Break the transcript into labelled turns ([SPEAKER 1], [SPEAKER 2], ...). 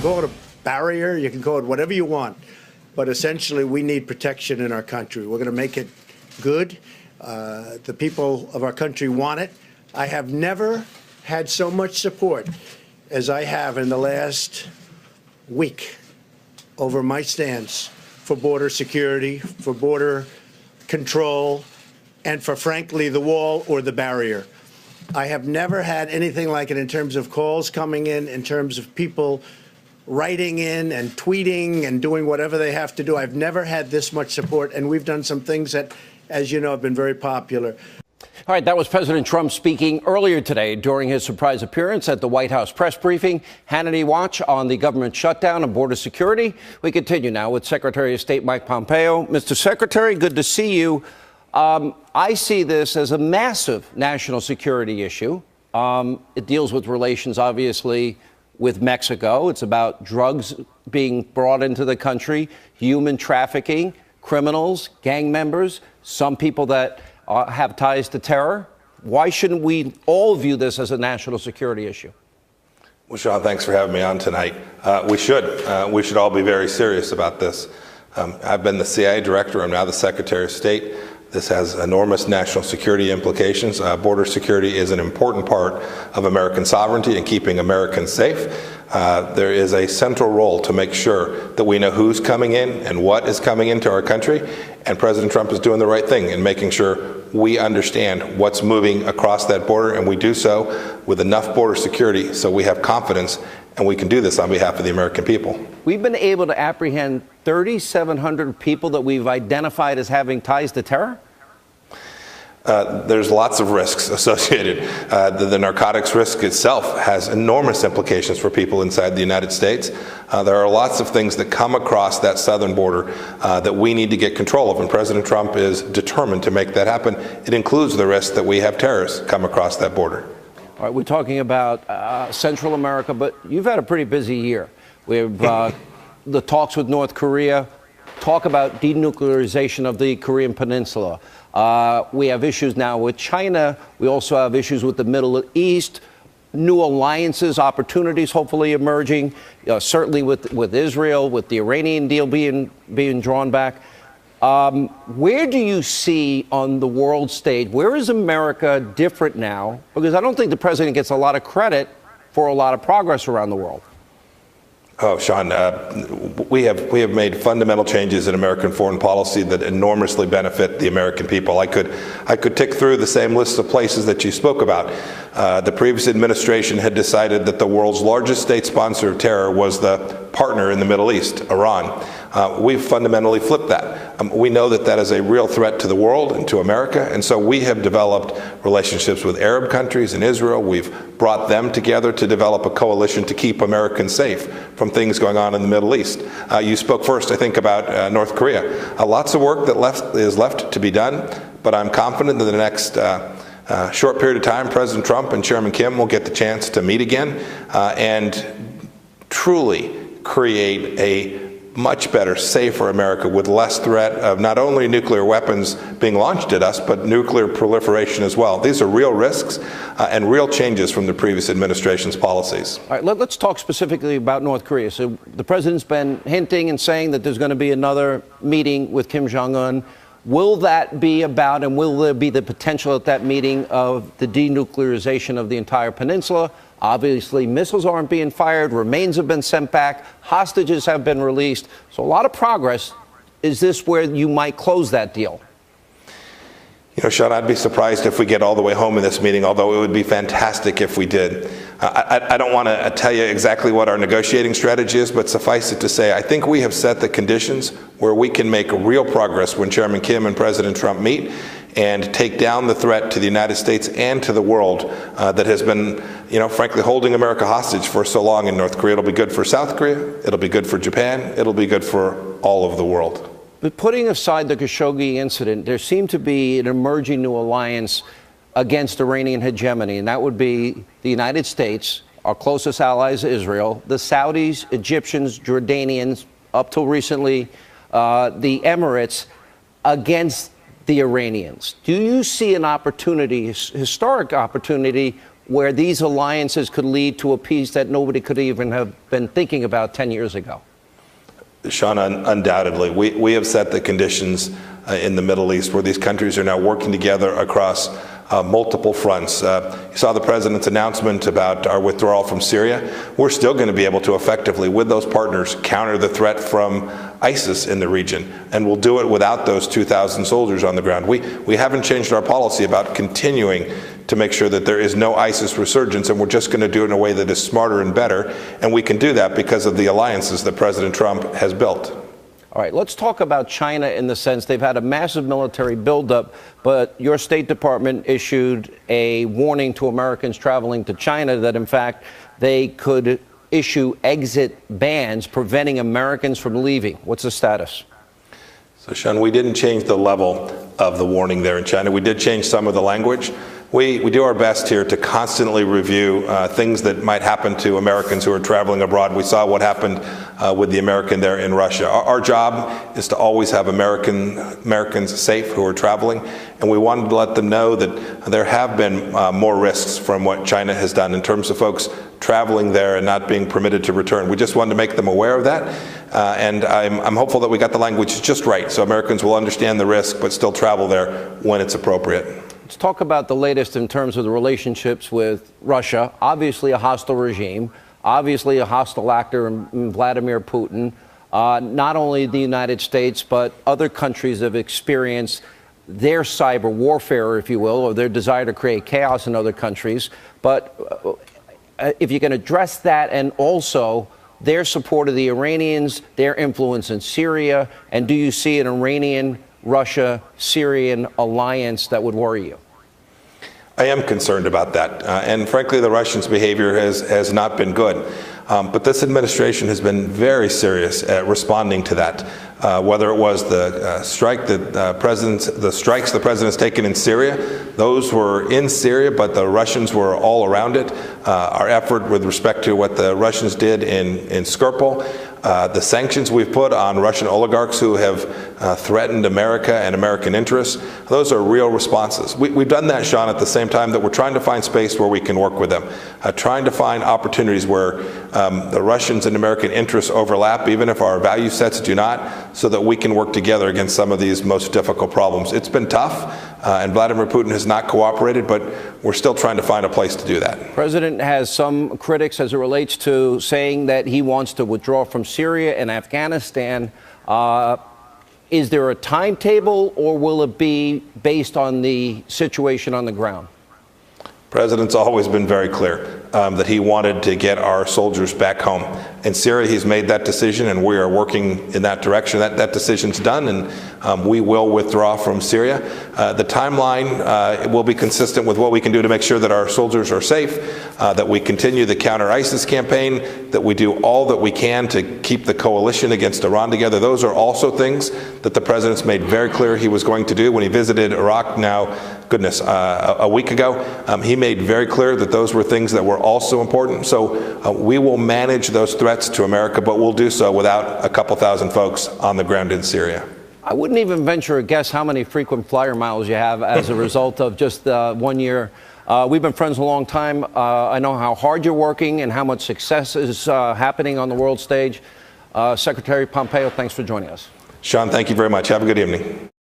[SPEAKER 1] call it a barrier, you can call it whatever you want, but essentially we need protection in our country. We're going to make it good. The people of our country want it. I have never had so much support as I have in the last week over my stance for border security, for border control, and for, frankly, the wall or the barrier. I have never had anything like it in terms of calls coming in terms of people writing in and tweeting and doing whatever they have to do. I've never had this much support, and we've done some things that, as you know, have been very popular.
[SPEAKER 2] All right, that was President Trump speaking earlier today during his surprise appearance at the White House press briefing. Hannity Watch on the government shutdown and border security. We continue now with Secretary of State Mike Pompeo. Mr. Secretary, good to see you. I see this as a massive national security issue. It deals with relations, obviously, with Mexico. It's about drugs being brought into the country, human trafficking, criminals, gang members, some people that have ties to terror. Why shouldn't we all view this as a national security issue?
[SPEAKER 3] Well, Sean, thanks for having me on tonight. We should all be very serious about this. I've been the CIA director. I'm now the Secretary of State. This has enormous national security implications. Border security is an important part of American sovereignty and keeping Americans safe. There is a central role to make sure that we know who's coming in and what is coming into our country. And President Trump is doing the right thing in making sure we understand what's moving across that border, and we do so with enough border security so we have confidence and we can do this on behalf of the American people.
[SPEAKER 2] We've been able to apprehend 3,700 people that we've identified as having ties to terror?
[SPEAKER 3] There's lots of risks associated. The narcotics risk itself has enormous implications for people inside the United States. There are lots of things that come across that southern border that we need to get control of, and President Trump is determined to make that happen. It includes the risk that we have terrorists come across that border.
[SPEAKER 2] All right, we're talking about Central America, but you've had a pretty busy year. We have the talks with North Korea, talk about denuclearization of the Korean Peninsula. We have issues now with China. We also have issues with the Middle East, new alliances, opportunities hopefully emerging, certainly with Israel, with the Iranian deal being drawn back. Where do you see on the world stage, where is America different now? Because I don't think the president gets a lot of credit for a lot of progress around the world.
[SPEAKER 3] Oh, Sean, we have made fundamental changes in American foreign policy that enormously benefit the American people. I could tick through the same list of places that you spoke about. The previous administration had decided that the world's largest state sponsor of terror was the partner in the Middle East, Iran. We've fundamentally flipped that. We know that that is a real threat to the world and to America, and so we have developed relationships with Arab countries and Israel. We've brought them together to develop a coalition to keep Americans safe from things going on in the Middle East. You spoke first, I think, about North Korea. Lots of work that is left to be done, but I'm confident that in the next short period of time, President Trump and Chairman Kim will get the chance to meet again and truly create a much better, safer America with less threat of not only nuclear weapons being launched at us, but nuclear proliferation as well. These are real risks and real changes from the previous administration's policies.
[SPEAKER 2] All right, let's talk specifically about North Korea. So the president's been hinting and saying that there's going to be another meeting with Kim Jong-un. Will that be about, and will there be the potential at that meeting of the denuclearization of the entire peninsula? Obviously, missiles aren't being fired, remains have been sent back, hostages have been released. So a lot of progress. Is this where you might close that deal?
[SPEAKER 3] You know, Sean, I'd be surprised if we get all the way home in this meeting, although it would be fantastic if we did. I don't want to tell you exactly what our negotiating strategy is, but suffice it to say, I think we have set the conditions where we can make real progress when Chairman Kim and President Trump meet and take down the threat to the United States and to the world that has been, frankly, holding America hostage for so long in North Korea. It'll be good for South Korea. It'll be good for Japan. It'll be good for all of the world.
[SPEAKER 2] But putting aside the Khashoggi incident, there seemed to be an emerging new alliance against Iranian hegemony, and that would be the United States, our closest allies, Israel, the Saudis, Egyptians, Jordanians, up till recently, the Emirates, against the Iranians. Do you see an opportunity, historic opportunity, where these alliances could lead to a peace that nobody could even have been thinking about 10 years ago?
[SPEAKER 3] Sean, undoubtedly. We have set the conditions in the Middle East where these countries are now working together across multiple fronts. You saw the president's announcement about our withdrawal from Syria. We're still going to be able to effectively, with those partners, counter the threat from ISIS in the region, and we'll do it without those 2,000 soldiers on the ground. We haven't changed our policy about continuing to make sure that there is no ISIS resurgence, and we're just going to do it in a way that is smarter and better, and we can do that because of the alliances that President Trump has built.
[SPEAKER 2] All right, let's talk about China in the sense they've had a massive military buildup, but your State Department issued a warning to Americans traveling to China that, in fact, they could issue exit bans preventing Americans from leaving. What's the status?
[SPEAKER 3] So, Sean, we didn't change the level of the warning there in China. We did change some of the language. We do our best here to constantly review things that might happen to Americans who are traveling abroad. We saw what happened with the American there in Russia. Our job is to always have Americans safe who are traveling, and we wanted to let them know that there have been more risks from what China has done in terms of folks traveling there and not being permitted to return. We just wanted to make them aware of that, and I'm hopeful that we got the language just right so Americans will understand the risk but still travel there when it's appropriate.
[SPEAKER 2] Let's talk about the latest in terms of the relationships with Russia. Obviously a hostile regime, obviously a hostile actor in Vladimir Putin. Not only the United States, but other countries have experienced their cyber warfare, if you will, or their desire to create chaos in other countries. But if you can address that and also their support of the Iranians, their influence in Syria, and do you see an Russia-Syrian alliance that would worry you?
[SPEAKER 3] I am concerned about that. And frankly, the Russians' behavior has not been good. But this administration has been very serious at responding to that. Whether it was the strikes the president has taken in Syria, those were in Syria, but the Russians were all around it. Our effort with respect to what the Russians did in Skripal, the sanctions we've put on Russian oligarchs who have threatened America and American interests, those are real responses. We've done that, Sean, at the same time that we're trying to find space where we can work with them, trying to find opportunities where the Russians and American interests overlap, even if our value sets do not, so that we can work together against some of these most difficult problems. It's been tough, and Vladimir Putin has not cooperated, but we're still trying to find a place to do that.
[SPEAKER 2] The president has some critics as it relates to saying that he wants to withdraw from Syria and Afghanistan. Is there a timetable, or will it be based on the situation on the ground?
[SPEAKER 3] The president's always been very clear that he wanted to get our soldiers back home. In Syria, he's made that decision, and we are working in that direction. That decision's done, and we will withdraw from Syria. The timeline will be consistent with what we can do to make sure that our soldiers are safe, that we continue the counter-ISIS campaign, that we do all that we can to keep the coalition against Iran together. Those are also things that the president's made very clear he was going to do when he visited Iraq now, a week ago. He made very clear that those were things that were also important. So we will manage those threats to America, but we'll do so without a couple thousand folks on the ground in Syria.
[SPEAKER 2] I wouldn't even venture a guess how many frequent flyer miles you have as a result of just 1 year. We've been friends a long time. I know how hard you're working and how much success is happening on the world stage. Secretary Pompeo, thanks for joining us.
[SPEAKER 3] Sean, thank you very much. Have a good evening.